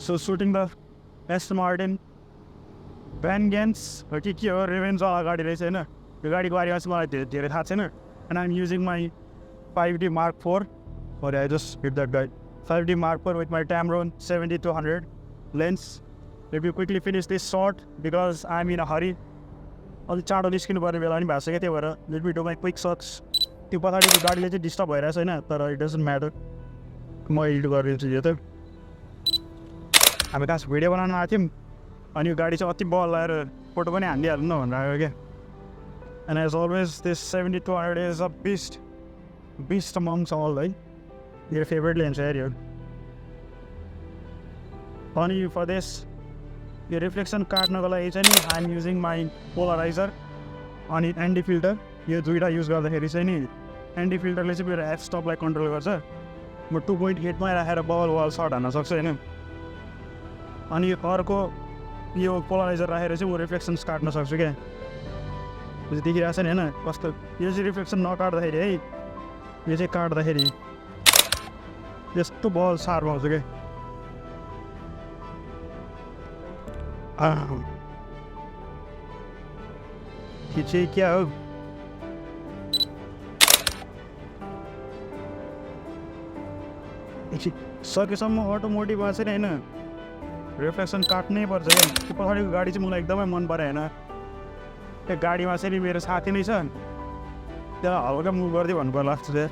So shooting the Aston Martin Vengence or Revenge वाला गाडी रहेछ हैन यो गाडीको बारेमा चाहिँ मलाई धेरै थाहा छैन and I'm using my 5D Mark IV or I just hit that guy 5D Mark IV with my Tamron 70-100 lens. Let me quickly finish this shot because I'm in a hurry. अलि चाँडो निस्किनु पर्ने बेला पनि भइसक्यो त्यही भएर let me do my quick search. त्यो पछाडिको गाडीले चाहिँ डिस्टर्ब भइरहेछ होइन तर इट डजन्ट म्याटर म एडिट गरिदिन्छु यो त. हामी खास भिडियो बनाउन आएको थियौँ अनि यो गाडी चाहिँ अति बल लगाएर फोटो पनि हानिदिइहाल्नु न भनेर आयो क्या. And as always this 70-100 is a beast amongst all है. मेरो फेभरेट लेन्स हो यो. अनि फर दिस यो रिफ्लेक्सन काट्नको लागि चाहिँ नि आइएम युजिङ माई पोलराइजर अनि एन्टी फिल्टर. यो दुईवटा युज गर्दाखेरि चाहिँ नि एन्टी फिल्टरले चाहिँ मेरो एफ स्टपलाई कन्ट्रोल गर्छ. म 2.8मा राखेर बबल वाल सर्ट हान्न सक्छु होइन. अनि यो अर्को यो पोलराइजर राखेर चाहिँ म रिफ्लेक्सन्स काट्न सक्छु क्या. देखिरहेको छ नि होइन कस्तो यो चाहिँ रिफ्लेक्सन नकाट्दाखेरि है यो चाहिँ काट्दाखेरि यस्तो बल सार्प आउँछ क्या. यो चाहिँ क्या हो सकेसम्म अटोमोटिभमा चाहिँ होइन रिफ्लेक्सन काट्नै पर्छ क्या. त्यो पछाडिको गाडी चाहिँ मलाई एकदमै मन पऱ्यो होइन. त्यो गाडीमा चाहिँ मेरो साथी नै छ त्यहाँ हल्का मुभ गरिदियो भन्नु पर्ला जस्तो चाहिँ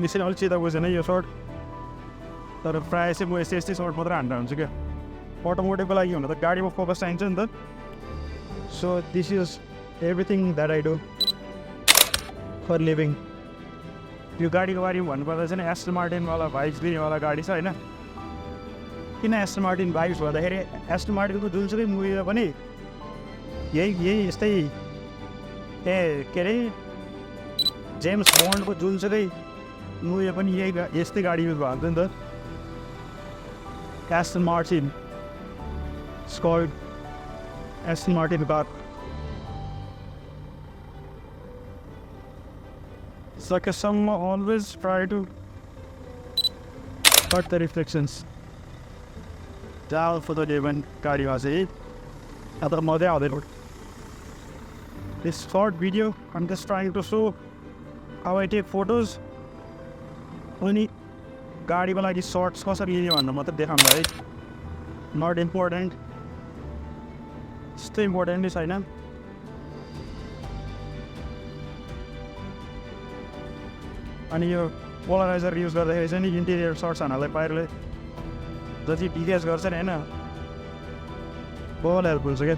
निश्चय अलिक चिता बुझेन यो सर्ट तर प्रायः चाहिँ म यस्तै सर्ट मात्रै हान्दा हुन्छ क्या. अटोमोटिभको लागि हुन त गाडीमा फोकस चाहिन्छ नि त. So this is everything that I do for living. यो गाडीको बारेमा भन्नुपर्दा चाहिँ एस्टन मार्टिनवाला भाइब्स दिनेवाला गाडी छ होइन. किन एस्टन मार्टिन भाइब्स भन्दाखेरि एस्टन मार्टिनको जुनसुकै मुभीमा पनि यही यस्तै के अरे जेम्स बोन्डको जुनसुकै मुभीमा पनि यस्तै गाडी युज भएको नि त. Aston Martin scold Aston Martin car. सकेसम्म always try to cut the reflections down for the event गाडीमा चाहिँ अब मजा आउँदैन. This short video I'm just trying to show how I take photos. अनि गाडीको लागि सर्ट्स कसरी लिने भनेर मात्रै देखाउँदा है. नट इम्पोर्टेन्ट त्यस्तो इम्पोर्टेन्टै छैन. अनि यो पोलराइजर युज गर्दाखेरि चाहिँ नि इन्टेरियर सर्ट्स हान्नलाई पाइरले जति डिटेल्स गर्छ नि होइन बहुत हेल्पफुल छ क्या.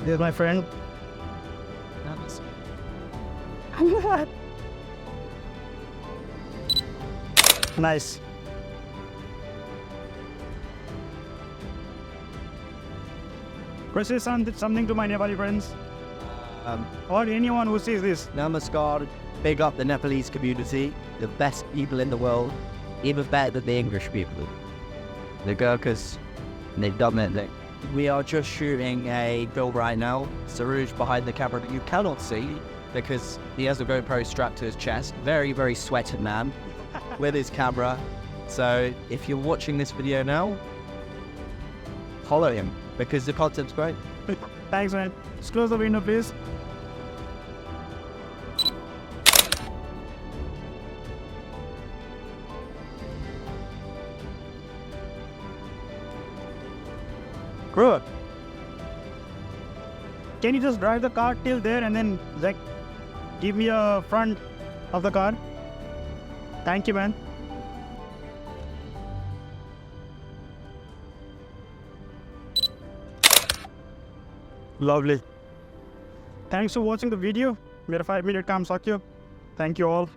This is my friend. Nice. Say something to my Nepali friends or anyone who sees this. Namaskar. Big up the Nepalese community, the best people in the world, even better than the English people. The Gurkhas, they've done their thing. We are just shooting a film right now. Sarozz behind the camera that you cannot see because he has a GoPro strapped to his chest. Very, very sweated man with his camera. So if you're watching this video now, follow him because the content's great. Thanks, man. Just close the window, please. Bro, can you just drive the car till there and then like give me a front of the car? Thank you, man. Lovely. Thanks for watching the video. मेरा 5 minute काम सक्यो. Thank you all.